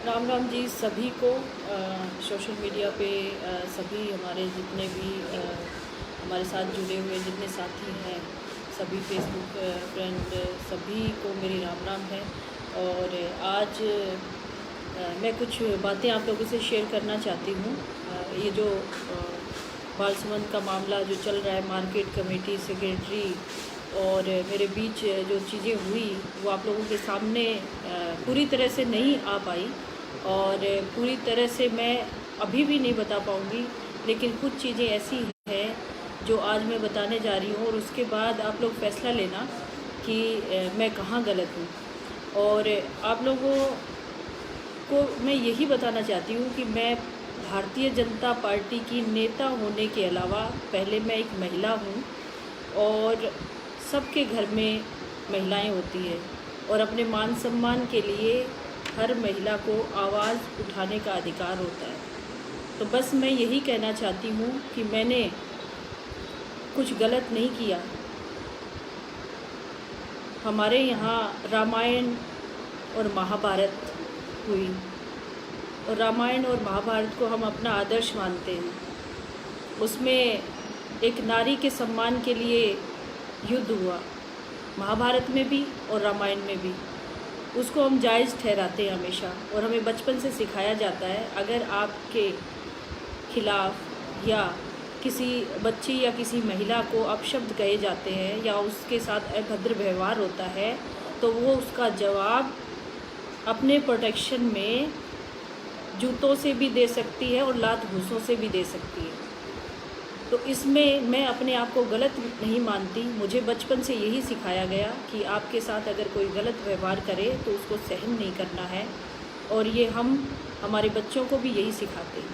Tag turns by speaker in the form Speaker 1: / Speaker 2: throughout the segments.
Speaker 1: राम राम जी सभी को। Social media पे सभी हमारे जितने भी हमारे साथ जुड़े हुए जितने साथी हैं, सभी फेसबुक फ्रेंड सभी को मेरी राम राम है। और आज मैं कुछ बातें आप लोगों से शेयर करना चाहती हूँ। ये जो बालसुमंद का मामला जो चल रहा है, मार्केट कमेटी सेक्रेटरी और मेरे बीच जो चीज़ें हुई वो आप लोगों के सामने पूरी तरह से नहीं आ पाई और पूरी तरह से मैं अभी भी नहीं बता पाऊँगी, लेकिन कुछ चीज़ें ऐसी हैं जो आज मैं बताने जा रही हूँ और उसके बाद आप लोग फ़ैसला लेना कि मैं कहाँ गलत हूँ। और आप लोगों को मैं यही बताना चाहती हूँ कि मैं भारतीय जनता पार्टी की नेता होने के अलावा पहले मैं एक महिला हूँ और सबके घर में महिलाएं होती है और अपने मान सम्मान के लिए हर महिला को आवाज़ उठाने का अधिकार होता है। तो बस मैं यही कहना चाहती हूँ कि मैंने कुछ गलत नहीं किया। हमारे यहाँ रामायण और महाभारत हुई और रामायण और महाभारत को हम अपना आदर्श मानते हैं। उसमें एक नारी के सम्मान के लिए युद्ध हुआ, महाभारत में भी और रामायण में भी। उसको हम जायज़ ठहराते हैं हमेशा और हमें बचपन से सिखाया जाता है अगर आपके खिलाफ़ या किसी बच्ची या किसी महिला को अपशब्द कहे जाते हैं या उसके साथ अभद्र व्यवहार होता है तो वो उसका जवाब अपने प्रोटेक्शन में जूतों से भी दे सकती है और लात घूंसों से भी दे सकती है। तो इसमें मैं अपने आप को गलत नहीं मानती। मुझे बचपन से यही सिखाया गया कि आपके साथ अगर कोई गलत व्यवहार करे तो उसको सहन नहीं करना है और ये हम हमारे बच्चों को भी यही सिखाते हैं।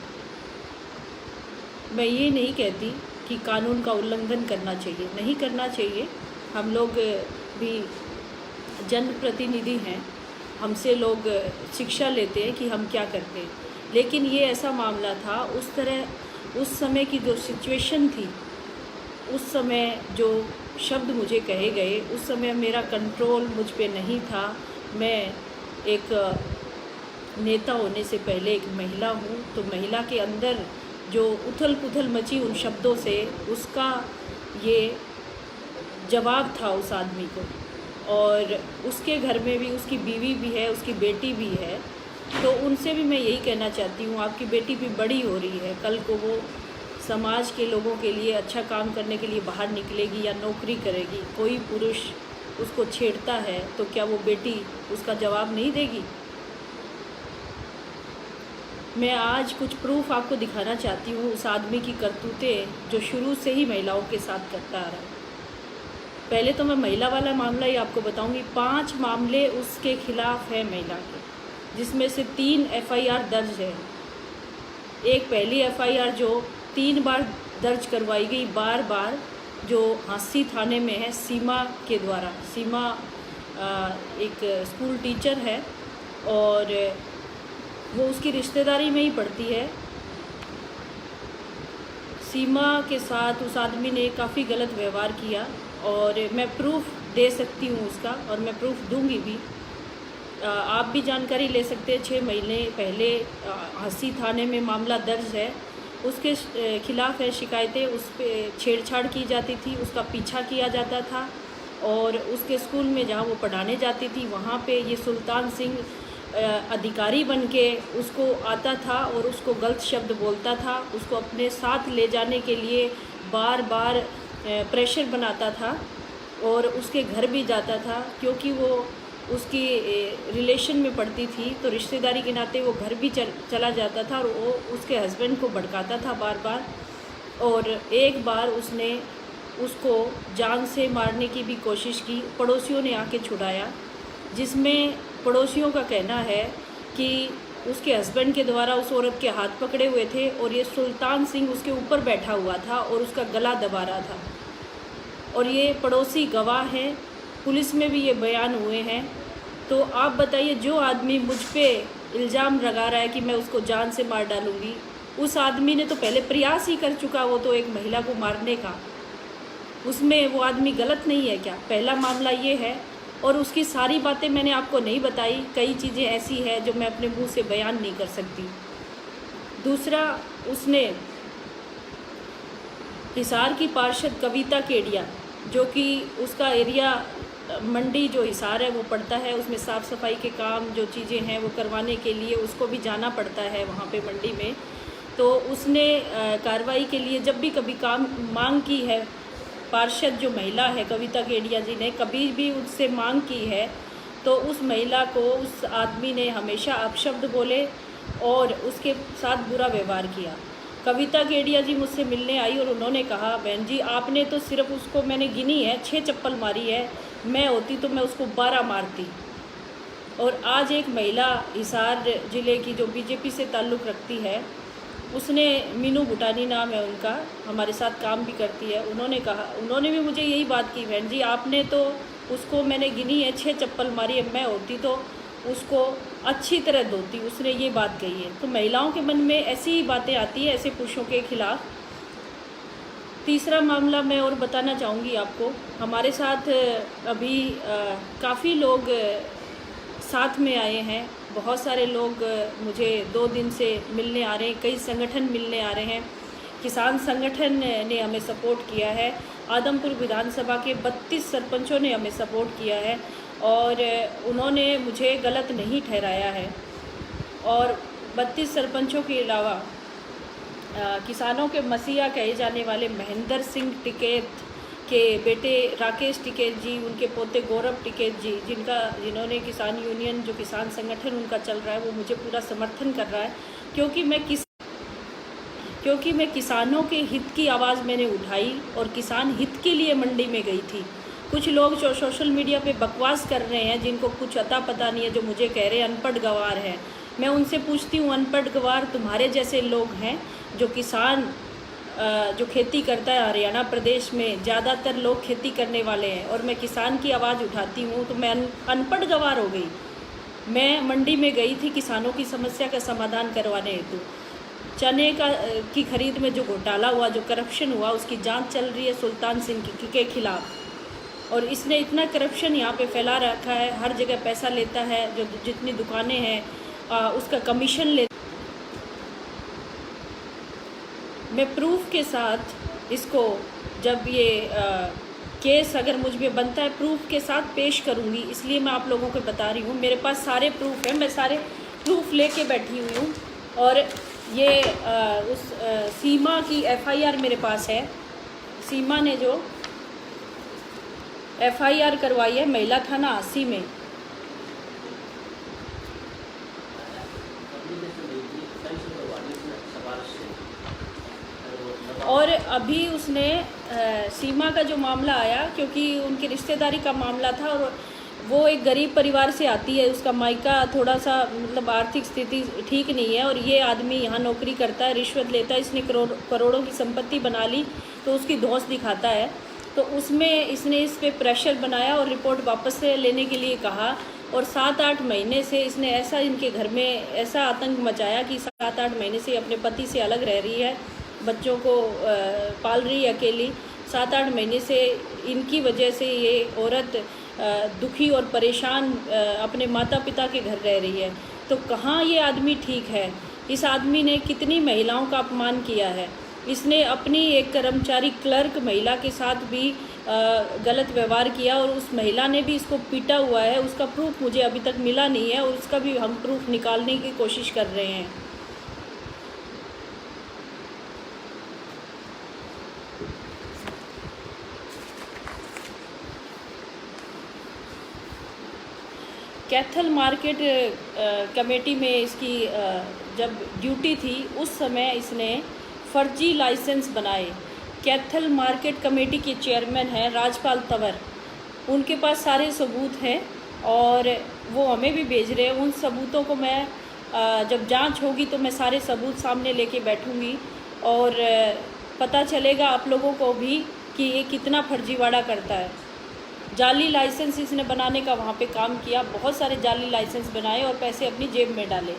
Speaker 1: मैं ये नहीं कहती कि कानून का उल्लंघन करना चाहिए, नहीं करना चाहिए। हम लोग भी जनप्रतिनिधि हैं, हमसे लोग शिक्षा लेते हैं कि हम क्या करते हैं। लेकिन ये ऐसा मामला था, उस समय की जो सिचुएशन थी, उस समय जो शब्द मुझे कहे गए, उस समय मेरा कंट्रोल मुझ पे नहीं था। मैं एक नेता होने से पहले एक महिला हूँ, तो महिला के अंदर जो उथल पुथल मची उन शब्दों से, उसका ये जवाब था उस आदमी को। और उसके घर में भी उसकी बीवी भी है, उसकी बेटी भी है। तो उनसे भी मैं यही कहना चाहती हूँ, आपकी बेटी भी बड़ी हो रही है, कल को वो समाज के लोगों के लिए अच्छा काम करने के लिए बाहर निकलेगी या नौकरी करेगी। कोई पुरुष उसको छेड़ता है तो क्या वो बेटी उसका जवाब नहीं देगी? मैं आज कुछ प्रूफ आपको दिखाना चाहती हूँ उस आदमी की करतूतें जो शुरू से ही महिलाओं के साथ करता आ रहा है। पहले तो मैं महिला वाला मामला ही आपको बताऊंगी। 5 मामले उसके खिलाफ है महिला के, जिसमें से 3 एफआईआर दर्ज है। एक पहली एफआईआर जो 3 बार दर्ज करवाई गई बार बार, जो हांसी थाने में है, सीमा के द्वारा। सीमा एक स्कूल टीचर है और वो उसकी रिश्तेदारी में ही पड़ती है। सीमा के साथ उस आदमी ने काफ़ी गलत व्यवहार किया और मैं प्रूफ दे सकती हूँ उसका, और मैं प्रूफ दूंगी भी। आप भी जानकारी ले सकते हैं। 6 महीने पहले हंसी थाने में मामला दर्ज है, उसके खिलाफ है शिकायतें। उस पर छेड़छाड़ की जाती थी, उसका पीछा किया जाता था और उसके स्कूल में जहाँ वो पढ़ाने जाती थी वहाँ पे ये सुल्तान सिंह अधिकारी बन के उसको आता था और उसको गलत शब्द बोलता था। उसको अपने साथ ले जाने के लिए बार बार प्रेशर बनाता था और उसके घर भी जाता था, क्योंकि वो उसकी रिलेशन में पड़ती थी तो रिश्तेदारी के नाते वो घर भी चला जाता था और वो उसके हस्बैंड को भड़काता था बार बार। और एक बार उसने उसको जान से मारने की भी कोशिश की, पड़ोसियों ने आके छुड़ाया, जिसमें पड़ोसियों का कहना है कि उसके हस्बैंड के द्वारा उस औरत के हाथ पकड़े हुए थे और ये सुल्तान सिंह उसके ऊपर बैठा हुआ था और उसका गला दबा रहा था। और ये पड़ोसी गवाह हैं, पुलिस में भी ये बयान हुए हैं। तो आप बताइए, जो आदमी मुझ पे इल्ज़ाम लगा रहा है कि मैं उसको जान से मार डालूँगी, उस आदमी ने तो पहले प्रयास ही कर चुका, वो तो एक महिला को मारने का। उसमें वो आदमी गलत नहीं है क्या? पहला मामला ये है। और उसकी सारी बातें मैंने आपको नहीं बताई, कई चीज़ें ऐसी हैं जो मैं अपने मुंह से बयान नहीं कर सकती। दूसरा, उसने हिसार की पार्षद कविता केडिया, जो कि उसका एरिया मंडी जो हिसार है वो पड़ता है, उसमें साफ़ सफाई के काम जो चीज़ें हैं वो करवाने के लिए उसको भी जाना पड़ता है वहाँ पे मंडी में। तो उसने कार्रवाई के लिए जब भी कभी काम मांग की है, पार्षद जो महिला है कविता केडिया जी ने कभी भी उससे मांग की है, तो उस महिला को उस आदमी ने हमेशा अपशब्द बोले और उसके साथ बुरा व्यवहार किया। कविता केडिया जी मुझसे मिलने आई और उन्होंने कहा, बहन जी आपने तो सिर्फ उसको, मैंने गिनी है 6 चप्पल मारी है, मैं होती तो मैं उसको 12 मारती। और आज एक महिला हिसार ज़िले की जो बीजेपी से ताल्लुक़ रखती है, उसने, मीनू भूटानी नाम है उनका, हमारे साथ काम भी करती है, उन्होंने भी मुझे यही बात की, बहन जी आपने तो उसको, मैंने गिनी है 6 चप्पल मारी है, मैं होती तो उसको अच्छी तरह धोती, उसने ये बात कही है। तो महिलाओं के मन में ऐसी ही बातें आती है ऐसे पुरुषों के खिलाफ। तीसरा मामला मैं और बताना चाहूँगी आपको, हमारे साथ अभी काफ़ी लोग साथ में आए हैं, बहुत सारे लोग मुझे 2 दिन से मिलने आ रहे हैं, कई संगठन मिलने आ रहे हैं। किसान संगठन ने हमें सपोर्ट किया है, आदमपुर विधानसभा के 32 सरपंचों ने हमें सपोर्ट किया है और उन्होंने मुझे गलत नहीं ठहराया है। और 32 सरपंचों के अलावा किसानों के मसीहा कहे जाने वाले महेंद्र सिंह टिकैत के बेटे राकेश टिकैत जी, उनके पोते गौरव टिकैत जी, जिन्होंने किसान यूनियन जो किसान संगठन उनका चल रहा है वो मुझे पूरा समर्थन कर रहा है, क्योंकि मैं किसानों के हित की आवाज़ मैंने उठाई और किसान हित के लिए मंडी में गई थी। कुछ लोग जो सोशल मीडिया पे बकवास कर रहे हैं, जिनको कुछ अता पता नहीं है, जो मुझे कह रहे हैं अनपढ़ गवार हैं, मैं उनसे पूछती हूँ, अनपढ़ गवार तुम्हारे जैसे लोग हैं जो किसान जो खेती करता है, हरियाणा प्रदेश में ज़्यादातर लोग खेती करने वाले हैं और मैं किसान की आवाज़ उठाती हूँ, तो मैं अनपढ़ गवार हो गई। मैं मंडी में गई थी किसानों की समस्या का समाधान करवाने हेतु। चने की खरीद में जो घोटाला हुआ, जो करप्शन हुआ, उसकी जांच चल रही है सुल्तान सिंह के खिलाफ। और इसने इतना करप्शन यहाँ पे फैला रखा है, हर जगह पैसा लेता है, जो जितनी दुकानें हैं उसका कमीशन ले। मैं प्रूफ के साथ इसको, जब ये केस अगर मुझ में बनता है, प्रूफ के साथ पेश करूँगी, इसलिए मैं आप लोगों को बता रही हूँ। मेरे पास सारे प्रूफ हैं, मैं सारे प्रूफ लेके बैठी हुई हूँ। और ये उस सीमा की FIR मेरे पास है। सीमा ने जो FIR करवाई है महिला थाना 80 में। और अभी उसने सीमा का जो मामला आया, क्योंकि उनकी रिश्तेदारी का मामला था और वो एक गरीब परिवार से आती है, उसका मायका थोड़ा सा मतलब आर्थिक स्थिति ठीक नहीं है और ये आदमी यहाँ नौकरी करता है, रिश्वत लेता है, इसने करोड़ों की संपत्ति बना ली, तो उसकी धौंस दिखाता है। तो उसमें इसने इस पर प्रेशर बनाया और रिपोर्ट वापस से लेने के लिए कहा। और 7-8 महीने से इसने ऐसा इनके घर में ऐसा आतंक मचाया कि 7-8 महीने से अपने पति से अलग रह रही है, बच्चों को पाल रही है अकेली। 7-8 महीने से इनकी वजह से ये औरत दुखी और परेशान अपने माता पिता के घर रह रही है। तो कहाँ ये आदमी ठीक है? इस आदमी ने कितनी महिलाओं का अपमान किया है। इसने अपनी एक कर्मचारी क्लर्क महिला के साथ भी गलत व्यवहार किया और उस महिला ने भी इसको पीटा हुआ है। उसका प्रूफ मुझे अभी तक मिला नहीं है और उसका भी हम प्रूफ निकालने की कोशिश कर रहे हैं। कैथल मार्केट कमेटी में इसकी जब ड्यूटी थी, उस समय इसने फर्जी लाइसेंस बनाए। कैथल मार्केट कमेटी के चेयरमैन हैं राजपाल तंवर, उनके पास सारे सबूत हैं और वो हमें भी भेज रहे हैं। उन सबूतों को मैं जब जांच होगी तो मैं सारे सबूत सामने लेके बैठूंगी और पता चलेगा आप लोगों को भी कि ये कितना फर्जीवाड़ा करता है। जाली लाइसेंस इसने बनाने का वहाँ पे काम किया, बहुत सारे जाली लाइसेंस बनाए और पैसे अपनी जेब में डाले।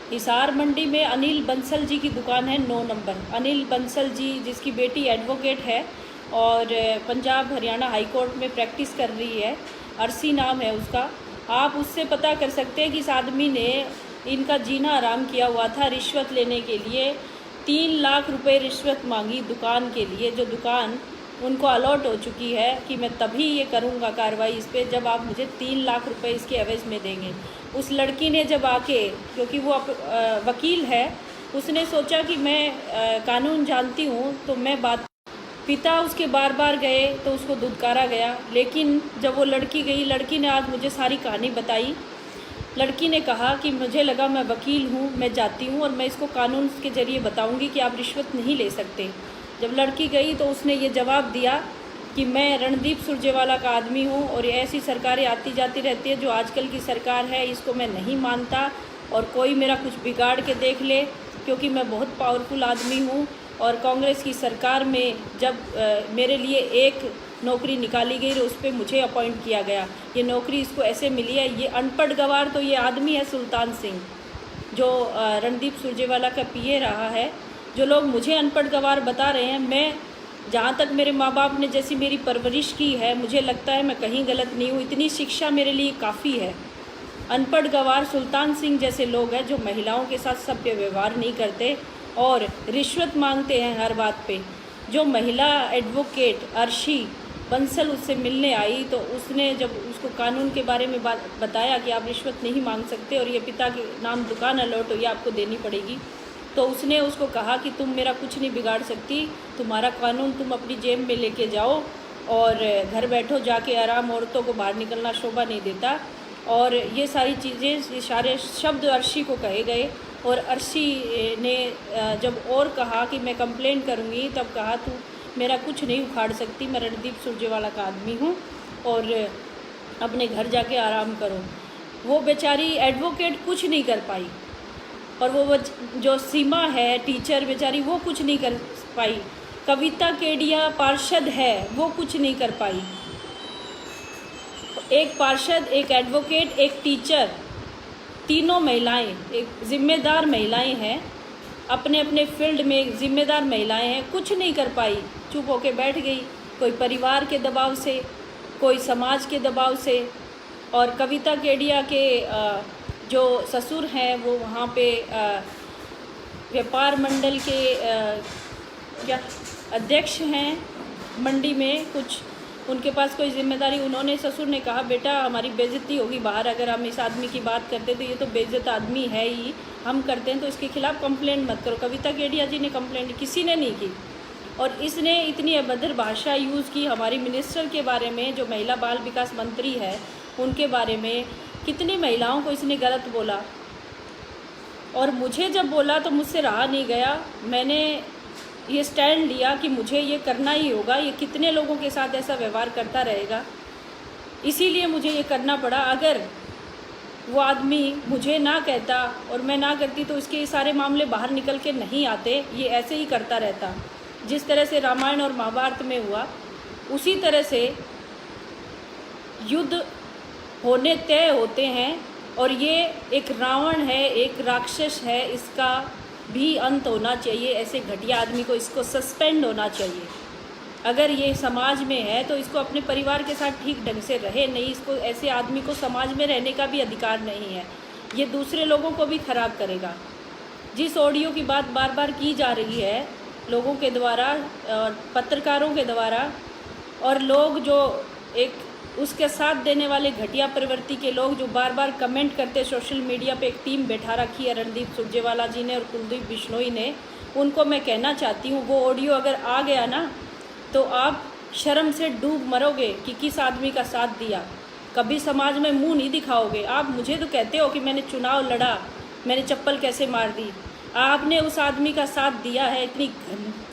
Speaker 1: हिसार मंडी में अनिल बंसल जी की दुकान है 9 नंबर। अनिल बंसल जी जिसकी बेटी एडवोकेट है और पंजाब हरियाणा हाई कोर्ट में प्रैक्टिस कर रही है। अर्शी नाम है उसका। आप उससे पता कर सकते हैं कि इस आदमी ने इनका जीना आराम किया हुआ था रिश्वत लेने के लिए। 3 लाख रुपए रिश्वत मांगी दुकान के लिए, जो दुकान उनको अलॉट हो चुकी है कि मैं तभी ये करूँगा कार्रवाई इस पर जब आप मुझे 3 लाख रुपए इसके एवज में देंगे। उस लड़की ने जब आके, क्योंकि वो वकील है, उसने सोचा कि मैं कानून जानती हूँ तो मैं बात, पिता उसके बार बार गए तो उसको धुतकारा गया। लेकिन जब वो लड़की गई, लड़की ने आज मुझे सारी कहानी बताई। लड़की ने कहा कि मुझे लगा मैं वकील हूँ, मैं जाती हूँ और मैं इसको कानून के ज़रिए बताऊँगी कि आप रिश्वत नहीं ले सकते। जब लड़की गई तो उसने ये जवाब दिया कि मैं रणदीप सुरजेवाला का आदमी हूँ और ऐसी सरकारें आती जाती रहती है, जो आजकल की सरकार है इसको मैं नहीं मानता और कोई मेरा कुछ बिगाड़ के देख ले, क्योंकि मैं बहुत पावरफुल आदमी हूँ। और कांग्रेस की सरकार में जब मेरे लिए एक नौकरी निकाली गई तो उस पर मुझे अपॉइंट किया गया। ये नौकरी इसको ऐसे मिली है। ये अनपढ़ गवार तो ये आदमी है सुल्तान सिंह, जो रणदीप सुरजेवाला का पीए रहा है। जो लोग मुझे अनपढ़ गवार बता रहे हैं, मैं जहाँ तक मेरे माँ बाप ने जैसी मेरी परवरिश की है, मुझे लगता है मैं कहीं गलत नहीं हूँ। इतनी शिक्षा मेरे लिए काफ़ी है। अनपढ़ गवार सुल्तान सिंह जैसे लोग हैं जो महिलाओं के साथ सभ्य व्यवहार नहीं करते और रिश्वत मांगते हैं हर बात पे। जो महिला एडवोकेट अर्शी बंसल उससे मिलने आई तो उसने जब उसको कानून के बारे में बताया कि आप रिश्वत नहीं मांग सकते और ये पिता के नाम दुकान अलॉट हुई, आपको देनी पड़ेगी, तो उसने उसको कहा कि तुम मेरा कुछ नहीं बिगाड़ सकती, तुम्हारा कानून तुम अपनी जेब में लेके जाओ और घर बैठो जाके आराम, औरतों को बाहर निकलना शोभा नहीं देता। और ये सारी चीज़ें, ये सारे शब्द अर्शी को कहे गए और अर्शी ने जब और कहा कि मैं कंप्लेन करूँगी, तब कहा तू मेरा कुछ नहीं उखाड़ सकती, मैं रणदीप सुरजेवाला का आदमी हूँ और अपने घर जाके आराम करो। वो बेचारी एडवोकेट कुछ नहीं कर पाई और वो जो सीमा है टीचर बेचारी, वो कुछ नहीं कर पाई। कविता केडिया पार्षद है, वो कुछ नहीं कर पाई। एक पार्षद, एक एडवोकेट, एक टीचर, तीनों महिलाएं एक जिम्मेदार महिलाएं हैं, अपने अपने फील्ड में जिम्मेदार महिलाएं हैं, कुछ नहीं कर पाई, चुप होके बैठ गई। कोई परिवार के दबाव से, कोई समाज के दबाव से। और कविता केडिया के जो ससुर हैं वो वहाँ पे व्यापार मंडल के क्या अध्यक्ष हैं मंडी में, कुछ उनके पास कोई जिम्मेदारी। उन्होंने, ससुर ने कहा बेटा हमारी बेइज्जती होगी बाहर, अगर हम इस आदमी की बात करते तो ये तो बेइज्जत आदमी है ही, हम करते हैं तो इसके खिलाफ कंप्लेंट मत करो। कविता केडिया जी ने कंप्लेंट किसी ने नहीं की और इसने इतनी अभद्र भाषा यूज़ की हमारी मिनिस्टर के बारे में, जो महिला बाल विकास मंत्री है उनके बारे में। कितनी महिलाओं को इसने गलत बोला और मुझे जब बोला तो मुझसे रहा नहीं गया। मैंने ये स्टैंड लिया कि मुझे ये करना ही होगा। ये कितने लोगों के साथ ऐसा व्यवहार करता रहेगा, इसीलिए मुझे ये करना पड़ा। अगर वो आदमी मुझे ना कहता और मैं ना करती तो इसके ये सारे मामले बाहर निकल के नहीं आते, ये ऐसे ही करता रहता। जिस तरह से रामायण और महाभारत में हुआ, उसी तरह से युद्ध होने तय होते हैं। और ये एक रावण है, एक राक्षस है, इसका भी अंत होना चाहिए। ऐसे घटिया आदमी को, इसको सस्पेंड होना चाहिए। अगर ये समाज में है तो इसको अपने परिवार के साथ ठीक ढंग से रहे, नहीं इसको, ऐसे आदमी को समाज में रहने का भी अधिकार नहीं है। ये दूसरे लोगों को भी खराब करेगा। जिस ऑडियो की बात बार बार की जा रही है लोगों के द्वारा और पत्रकारों के द्वारा, और लोग जो एक उसके साथ देने वाले घटिया प्रवृत्ति के लोग जो बार बार कमेंट करते, सोशल मीडिया पे एक टीम बैठा रखी है रणदीप सुरजेवाला जी ने और कुलदीप बिश्नोई ने, उनको मैं कहना चाहती हूँ वो ऑडियो अगर आ गया ना तो आप शर्म से डूब मरोगे कि किस आदमी का साथ दिया। कभी समाज में मुंह नहीं दिखाओगे। आप मुझे तो कहते हो कि मैंने चुनाव लड़ा, मैंने चप्पल कैसे मार दी। आपने उस आदमी का साथ दिया है, इतनी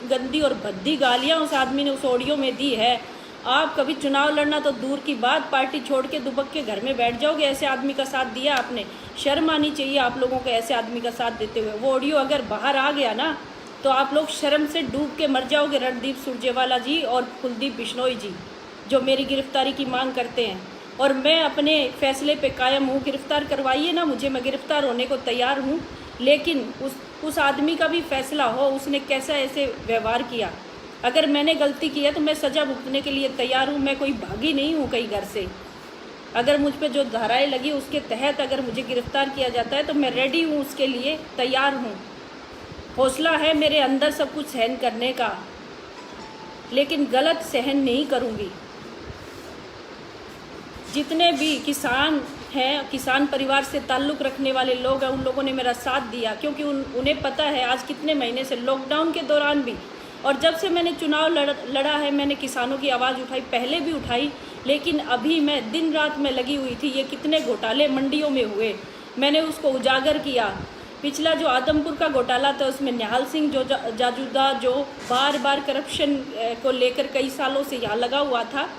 Speaker 1: गंदी और भद्दी गालियाँ उस आदमी ने उस ऑडियो में दी है। आप कभी चुनाव लड़ना तो दूर की बात, पार्टी छोड़ के दुबक के घर में बैठ जाओगे। ऐसे आदमी का साथ दिया आपने, शर्म आनी चाहिए आप लोगों को ऐसे आदमी का साथ देते हुए। वो ऑडियो अगर बाहर आ गया ना तो आप लोग शर्म से डूब के मर जाओगे। रणदीप सुरजेवाला जी और कुलदीप बिश्नोई जी जो मेरी गिरफ्तारी की मांग करते हैं, और मैं अपने फैसले पे कायम हूँ। गिरफ्तार करवाइए ना मुझे, मैं गिरफ्तार होने को तैयार हूँ, लेकिन उस आदमी का भी फैसला हो, उसने कैसा ऐसे व्यवहार किया। अगर मैंने गलती की है तो मैं सज़ा भुगतने के लिए तैयार हूँ। मैं कोई भागी नहीं हूँ कहीं घर से। अगर मुझ पे जो धाराएं लगी उसके तहत अगर मुझे गिरफ्तार किया जाता है तो मैं रेडी हूँ, उसके लिए तैयार हूँ। हौसला है मेरे अंदर सब कुछ सहन करने का, लेकिन गलत सहन नहीं करूँगी। जितने भी किसान हैं, किसान परिवार से ताल्लुक़ रखने वाले लोग हैं, उन लोगों ने मेरा साथ दिया, क्योंकि उन्हें पता है आज कितने महीने से, लॉकडाउन के दौरान भी, और जब से मैंने चुनाव लड़ा है, मैंने किसानों की आवाज़ उठाई, पहले भी उठाई, लेकिन अभी मैं दिन रात में लगी हुई थी। ये कितने घोटाले मंडियों में हुए, मैंने उसको उजागर किया। पिछला जो आदमपुर का घोटाला था उसमें निहाल सिंह जो जाजूदा, जो बार बार करप्शन को लेकर कई सालों से यहाँ लगा हुआ था,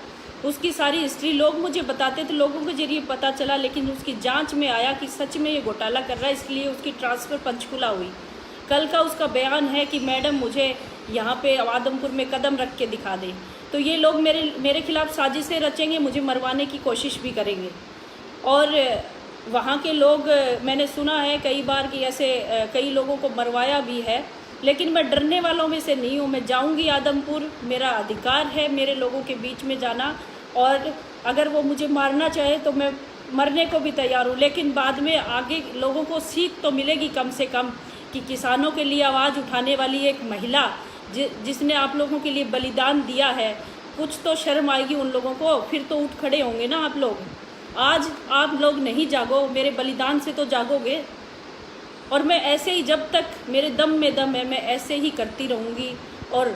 Speaker 1: उसकी सारी हिस्ट्री लोग मुझे बताते थे, लोगों के जरिए पता चला, लेकिन उसकी जांच में आया कि सच में ये घोटाला कर रहा है, इसलिए उसकी ट्रांसफ़र पंचकुला हुई। कल का उसका बयान है कि मैडम मुझे यहाँ पे आदमपुर में कदम रख के दिखा दें। तो ये लोग मेरे खिलाफ़ साजिशें रचेंगे, मुझे मरवाने की कोशिश भी करेंगे। और वहाँ के लोग, मैंने सुना है कई बार कि ऐसे कई लोगों को मरवाया भी है, लेकिन मैं डरने वालों में से नहीं हूँ। मैं जाऊँगी आदमपुर, मेरा अधिकार है मेरे लोगों के बीच में जाना, और अगर वो मुझे मारना चाहे तो मैं मरने को भी तैयार हूँ। लेकिन बाद में आगे लोगों को सीख तो मिलेगी कम से कम कि किसानों के लिए आवाज़ उठाने वाली एक महिला जिसने आप लोगों के लिए बलिदान दिया है, कुछ तो शर्म आएगी उन लोगों को, फिर तो उठ खड़े होंगे ना आप लोग। आज आप लोग नहीं जागो, मेरे बलिदान से तो जागोगे। और मैं ऐसे ही, जब तक मेरे दम में दम है, मैं ऐसे ही करती रहूँगी और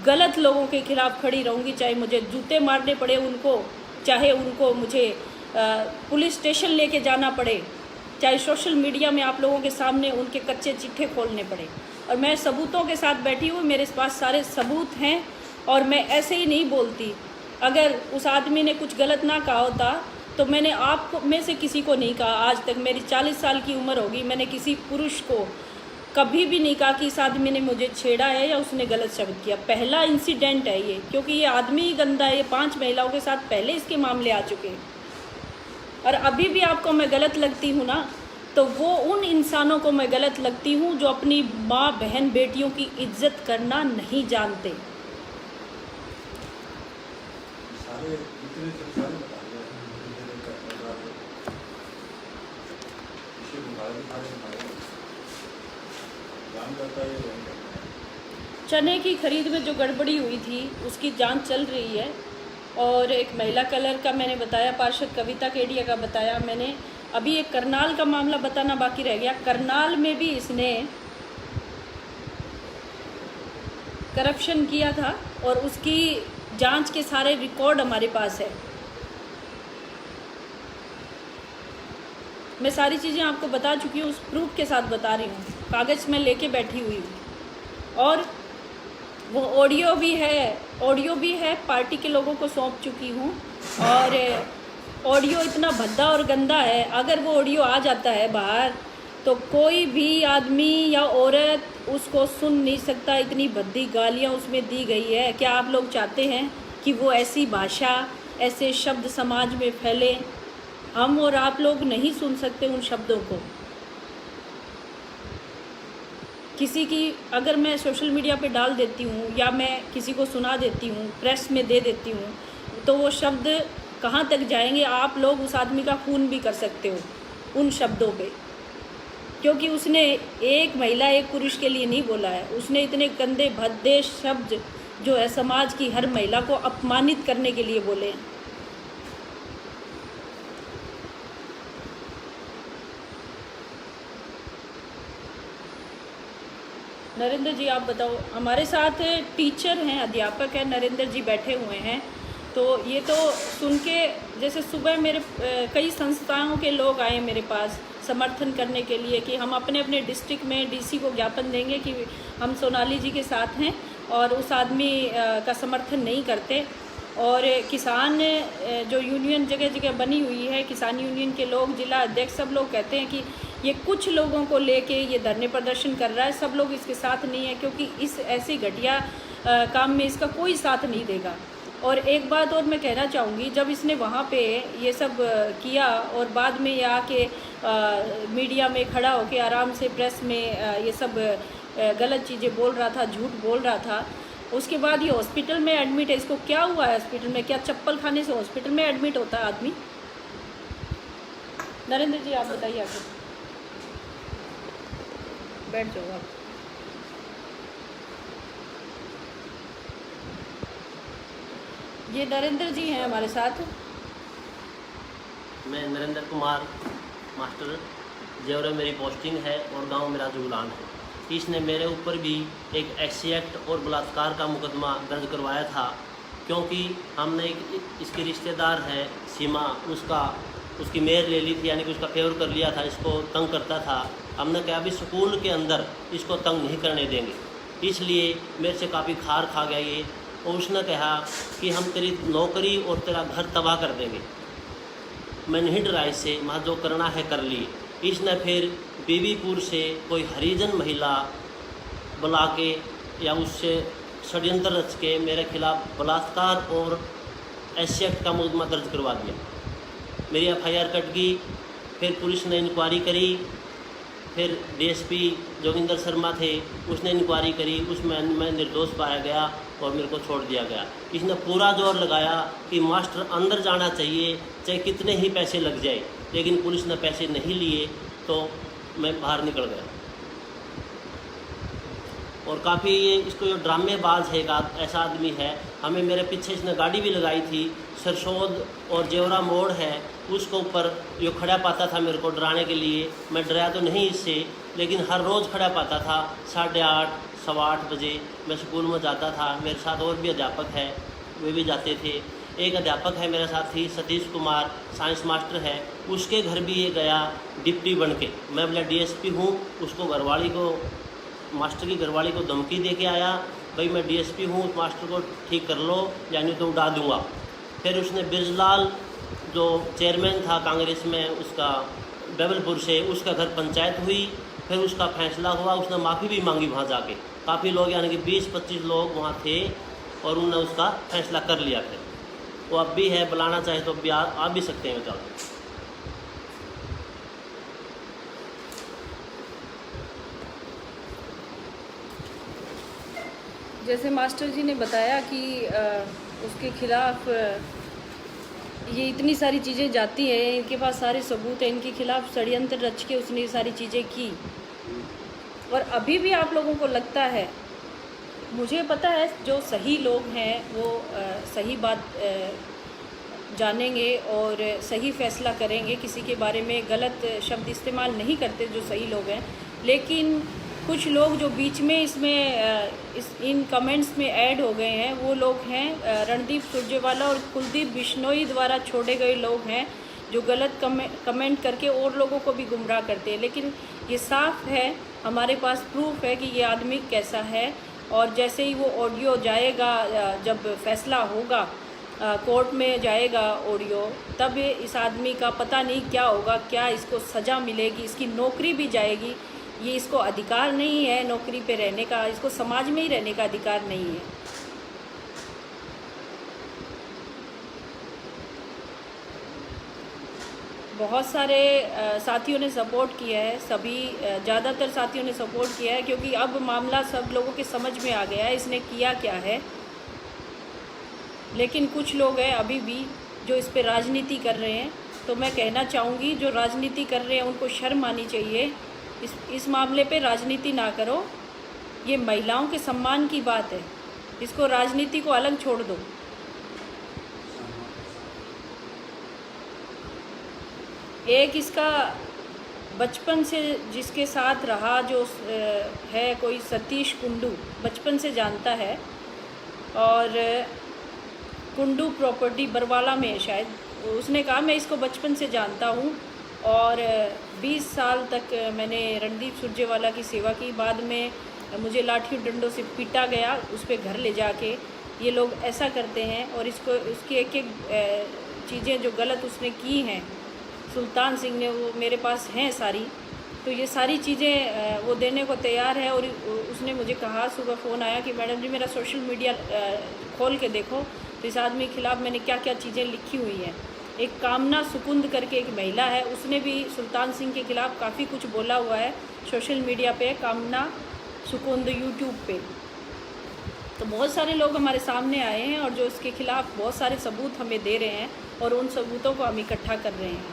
Speaker 1: गलत लोगों के खिलाफ़ खड़ी रहूँगी, चाहे मुझे जूते मारने पड़े उनको, चाहे उनको मुझे पुलिस स्टेशन लेके जाना पड़े, चाहे सोशल मीडिया में आप लोगों के सामने उनके कच्चे चिट्ठे खोलने पड़े। और मैं सबूतों के साथ बैठी हूँ, मेरे पास सारे सबूत हैं, और मैं ऐसे ही नहीं बोलती। अगर उस आदमी ने कुछ गलत ना कहा होता तो मैंने आप में से किसी को नहीं कहा। आज तक मेरी 40 साल की उम्र होगी, मैंने किसी पुरुष को कभी भी नहीं कहा कि इस आदमी ने मुझे छेड़ा है या उसने गलत शब्द किया। पहला इंसिडेंट है ये, क्योंकि ये आदमी ही गंदा है। ये 5 महिलाओं के साथ पहले इसके मामले आ चुके हैं। और अभी भी आपको मैं गलत लगती हूँ ना, तो वो उन इंसानों को मैं गलत लगती हूँ जो अपनी माँ, बहन, बेटियों की इज्जत करना नहीं जानते। चने की खरीद में जो गड़बड़ी हुई थी उसकी जांच चल रही है, और एक महिला कलर का मैंने बताया, पार्षद कविता केडिया का बताया मैंने। अभी एक करनाल का मामला बताना बाकी रह गया। करनाल में भी इसने करप्शन किया था, और उसकी जांच के सारे रिकॉर्ड हमारे पास है। मैं सारी चीज़ें आपको बता चुकी हूँ, उस प्रूफ के साथ बता रही हूँ, कागज़ में लेके बैठी हुई हूँ। और वो ऑडियो भी है, पार्टी के लोगों को सौंप चुकी हूँ। और ऑडियो इतना भद्दा और गंदा है, अगर वो ऑडियो आ जाता है बाहर तो कोई भी आदमी या औरत उसको सुन नहीं सकता। इतनी भद्दी गालियाँ उसमें दी गई है। क्या आप लोग चाहते हैं कि वो ऐसी भाषा, ऐसे शब्द समाज में फैले? हम और आप लोग नहीं सुन सकते उन शब्दों को। किसी की अगर मैं सोशल मीडिया पे डाल देती हूँ या मैं किसी को सुना देती हूँ, प्रेस में दे देती हूँ, तो वो शब्द कहाँ तक जाएंगे? आप लोग उस आदमी का खून भी कर सकते हो उन शब्दों पे, क्योंकि उसने एक महिला, एक पुरुष के लिए नहीं बोला है। उसने इतने गंदे भद्दे शब्द जो है समाज की हर महिला को अपमानित करने के लिए बोले हैं। नरेंद्र जी आप बताओ। हमारे साथ टीचर हैं, अध्यापक हैं, नरेंद्र जी बैठे हुए हैं। तो ये तो सुन के, जैसे सुबह मेरे कई संस्थाओं के लोग आए मेरे पास समर्थन करने के लिए कि हम अपने अपने डिस्ट्रिक्ट में डीसी को ज्ञापन देंगे कि हम सोनाली जी के साथ हैं और उस आदमी का समर्थन नहीं करते। और किसान जो यूनियन जगह जगह बनी हुई है, किसान यूनियन के लोग, जिला अध्यक्ष, सब लोग कहते हैं कि ये कुछ लोगों को लेके ये धरने प्रदर्शन कर रहा है, सब लोग इसके साथ नहीं है, क्योंकि इस ऐसी घटिया काम में इसका कोई साथ नहीं देगा। और एक बात और मैं कहना चाहूँगी, जब इसने वहाँ पे ये सब किया और बाद में ये आके मीडिया में खड़ा होके आराम से प्रेस में ये सब गलत चीज़ें बोल रहा था, झूठ बोल रहा था, उसके बाद ये हॉस्पिटल में एडमिट है। इसको क्या हुआ है हॉस्पिटल में? क्या चप्पल खाने से हॉस्पिटल में एडमिट होता है आदमी? नरेंद्र जी आप बताइए आगे। बैठ जाओ आप। ये नरेंद्र जी हैं हमारे साथ।
Speaker 2: मैं नरेंद्र कुमार मास्टर, जेवरा मेरी पोस्टिंग है और गांव मेरा जुगलान है। इसने मेरे ऊपर भी एक एससी एक्ट और बलात्कार का मुकदमा दर्ज करवाया था, क्योंकि हमने इसके रिश्तेदार है सीमा, उसकी मेयर ले ली थी, यानी कि उसका फेवर कर लिया था। इसको तंग करता था। हमने कहा भी स्कूल के अंदर इसको तंग नहीं करने देंगे, इसलिए मेरे से काफ़ी खार खा गया ये। और उसने कहा कि हम तेरी नौकरी और तेरा घर तबाह कर देंगे। मैं नहीं डरा इससे, वहाँ जो करना है कर लिए। इसने फिर बीबीपुर से कोई हरिजन महिला बुला के या उससे षड्यंत्र रच के मेरे खिलाफ बलात्कार और एससी एक्ट का मुकदमा दर्ज करवा दिया। मेरी एफआईआर कट गई। फिर पुलिस ने इंक्वायरी करी। फिर डीएसपी जोगिंदर शर्मा थे, उसने इंक्वायरी करी। उसमें मैं निर्दोष पाया गया और मेरे को छोड़ दिया गया। इसने पूरा जोर लगाया कि मास्टर अंदर जाना चाहिए, चाहे कितने ही पैसे लग जाए, लेकिन पुलिस ने पैसे नहीं लिए तो मैं बाहर निकल गया। और काफ़ी ये इसको जो ड्रामेबाज है, एक ऐसा आदमी है। हमें मेरे पीछे इसने गाड़ी भी लगाई थी। सरसोद और जेवरा मोड़ है, उसको ऊपर जो खड़ा पाता था मेरे को डराने के लिए। मैं डराया तो नहीं इससे, लेकिन हर रोज़ खड़ा पाता था। 8:30 सवा 8 बजे मैं स्कूल में जाता था। मेरे साथ और भी अध्यापक है, वे भी जाते थे। एक अध्यापक है मेरे साथ ही, सतीश कुमार, साइंस मास्टर है। उसके घर भी ये गया डिप्टी बन के। मैं बोला डीएसपी हूँ। उसको घरवाली को, मास्टर की घरवाली को धमकी दे के आया, भाई मैं डीएसपी हूँ, मास्टर को ठीक कर लो यानी तो उड़ा दूँगा। फिर उसने बिरजलाल जो चेयरमैन था कांग्रेस में, उसका बेबलपुर से, उसका घर पंचायत हुई। फिर उसका फैसला हुआ, उसने माफ़ी भी मांगी वहाँ जाके। काफ़ी लोग यानी कि 20-25 लोग वहाँ थे और उन्होंने उसका फैसला कर लिया। फिर वो अब भी है, बुलाना चाहे तो भी आ भी सकते हैं बेचारा।
Speaker 1: जैसे मास्टर जी ने बताया कि उसके खिलाफ ये इतनी सारी चीज़ें जाती हैं, इनके पास सारे सबूत हैं, इनके खिलाफ षड्यंत्र रच के उसने ये सारी चीज़ें की। और अभी भी आप लोगों को लगता है, मुझे पता है जो सही लोग हैं वो सही बात जानेंगे और सही फैसला करेंगे, किसी के बारे में गलत शब्द इस्तेमाल नहीं करते जो सही लोग हैं। लेकिन कुछ लोग जो बीच में इसमें इन कमेंट्स में ऐड हो गए हैं, वो लोग हैं रणदीप सुरजेवाला और कुलदीप बिश्नोई द्वारा छोड़े गए लोग हैं, जो गलत कमेंट करके और लोगों को भी गुमराह करते हैं। लेकिन ये साफ है, हमारे पास प्रूफ है कि ये आदमी कैसा है। और जैसे ही वो ऑडियो जाएगा, जब फैसला होगा, कोर्ट में जाएगा ऑडियो, तब इस आदमी का पता नहीं क्या होगा, क्या इसको सज़ा मिलेगी, इसकी नौकरी भी जाएगी। ये इसको अधिकार नहीं है नौकरी पे रहने का, इसको समाज में ही रहने का अधिकार नहीं है। बहुत सारे साथियों ने सपोर्ट किया है, सभी ज़्यादातर साथियों ने सपोर्ट किया है, क्योंकि अब मामला सब लोगों के समझ में आ गया है इसने किया क्या है। लेकिन कुछ लोग हैं अभी भी जो इस पे राजनीति कर रहे हैं। तो मैं कहना चाहूँगी, जो राजनीति कर रहे हैं उनको शर्म आनी चाहिए। इस मामले पे राजनीति ना करो, ये महिलाओं के सम्मान की बात है, इसको राजनीति को अलग छोड़ दो। एक इसका बचपन से जिसके साथ रहा, जो है कोई सतीश कुंडू, बचपन से जानता है, और कुंडू प्रॉपर्टी बरवाला में है शायद। उसने कहा मैं इसको बचपन से जानता हूँ और 20 साल तक मैंने रणदीप सुरजेवाला की सेवा की। बाद में मुझे लाठी डंडों से पीटा गया, उस पर घर ले जाके। ये लोग ऐसा करते हैं और इसको उसकी एक एक चीज़ें जो गलत उसने की हैं सुल्तान सिंह ने, वो मेरे पास हैं सारी। तो ये सारी चीज़ें वो देने को तैयार है। और उसने मुझे कहा, सुबह फ़ोन आया कि मैडम जी मेरा सोशल मीडिया खोल के देखो, तो इस आदमी के खिलाफ़ मैंने क्या क्या चीज़ें लिखी हुई हैं। एक कामना सुकुंद करके एक महिला है, उसने भी सुल्तान सिंह के खिलाफ़ काफ़ी कुछ बोला हुआ है सोशल मीडिया पे, कामना सुकुंद यूट्यूब पे। तो बहुत सारे लोग हमारे सामने आए हैं और जो इसके खिलाफ़ बहुत सारे सबूत हमें दे रहे हैं और उन सबूतों को हम इकट्ठा कर रहे हैं।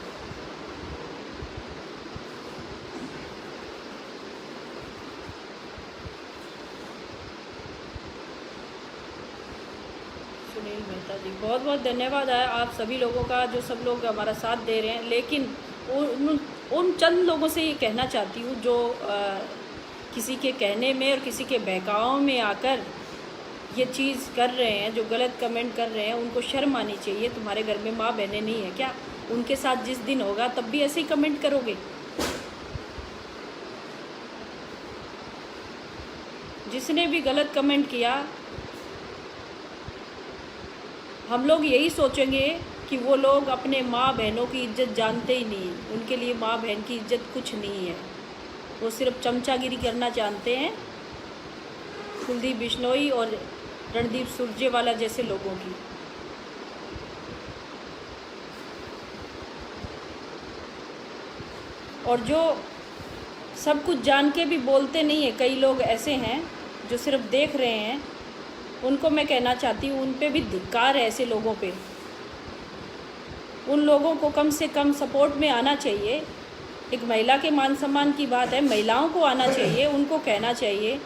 Speaker 1: सुनील मेहता जी, बहुत बहुत धन्यवाद है आप सभी लोगों का, जो सब लोग हमारा साथ दे रहे हैं। लेकिन उन चंद लोगों से ये कहना चाहती हूँ जो किसी के कहने में और किसी के बहकाव में आकर ये चीज़ कर रहे हैं, जो गलत कमेंट कर रहे हैं, उनको शर्म आनी चाहिए। तुम्हारे घर में माँ बहनें नहीं है क्या? उनके साथ जिस दिन होगा तब भी ऐसे ही कमेंट करोगे? जिसने भी गलत कमेंट किया, हम लोग यही सोचेंगे कि वो लोग अपने माँ बहनों की इज्जत जानते ही नहीं, उनके लिए माँ बहन की इज्जत कुछ नहीं है, वो सिर्फ चमचागिरी करना जानते हैं, कुलदीप बिश्नोई और रणदीप सुरजेवाला जैसे लोगों की। और जो सब कुछ जान के भी बोलते नहीं है, कई लोग ऐसे हैं जो सिर्फ देख रहे हैं, उनको मैं कहना चाहती हूँ, उन पे भी धिक्कार है। ऐसे लोगों पे, उन लोगों को कम से कम सपोर्ट में आना चाहिए। एक महिला के मान सम्मान की बात है, महिलाओं को आना चाहिए, उनको कहना चाहिए।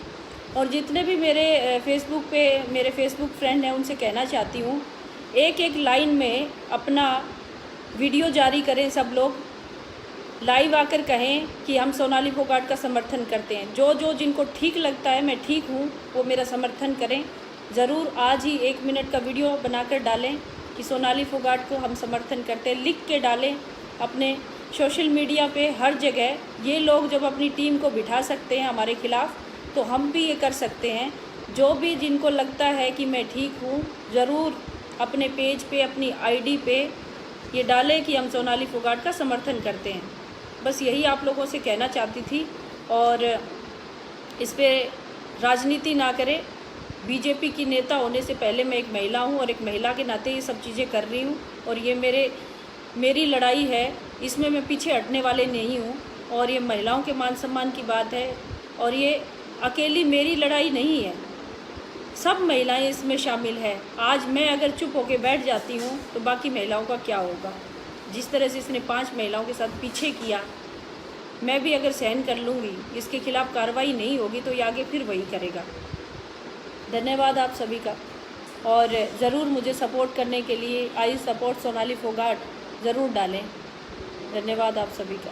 Speaker 1: और जितने भी मेरे फेसबुक फ्रेंड हैं, उनसे कहना चाहती हूँ, एक एक लाइन में अपना वीडियो जारी करें। सब लोग लाइव आकर कहें कि हम सोनाली फोगाट का समर्थन करते हैं। जो जिनको ठीक लगता है, मैं ठीक हूँ, वो मेरा समर्थन करें। ज़रूर आज ही 1 मिनट का वीडियो बनाकर डालें कि सोनाली फोगाट को हम समर्थन करते हैं, लिख के डालें अपने सोशल मीडिया पे, हर जगह। ये लोग जब अपनी टीम को बिठा सकते हैं हमारे खिलाफ़, तो हम भी ये कर सकते हैं। जो भी जिनको लगता है कि मैं ठीक हूँ, ज़रूर अपने पेज पे, अपनी आईडी पे ये डालें कि हम सोनाली फोगाट का समर्थन करते हैं। बस यही आप लोगों से कहना चाहती थी। और इस पे राजनीति ना करें। बीजेपी की नेता होने से पहले मैं एक महिला हूँ और एक महिला के नाते ये सब चीज़ें कर रही हूँ। और ये मेरी लड़ाई है, इसमें मैं पीछे हटने वाले नहीं हूँ। और ये महिलाओं के मान सम्मान की बात है, और ये अकेली मेरी लड़ाई नहीं है, सब महिलाएं इसमें शामिल है। आज मैं अगर चुप होकर बैठ जाती हूँ तो बाकी महिलाओं का क्या होगा? जिस तरह से इसने 5 महिलाओं के साथ पीछे किया, मैं भी अगर सहन कर लूँगी, इसके खिलाफ़ कार्रवाई नहीं होगी, तो ये आगे फिर वही करेगा। धन्यवाद आप सभी का। और ज़रूर मुझे सपोर्ट करने के लिए आई सपोर्ट सोनाली फोगाट ज़रूर डालें। धन्यवाद आप सभी का।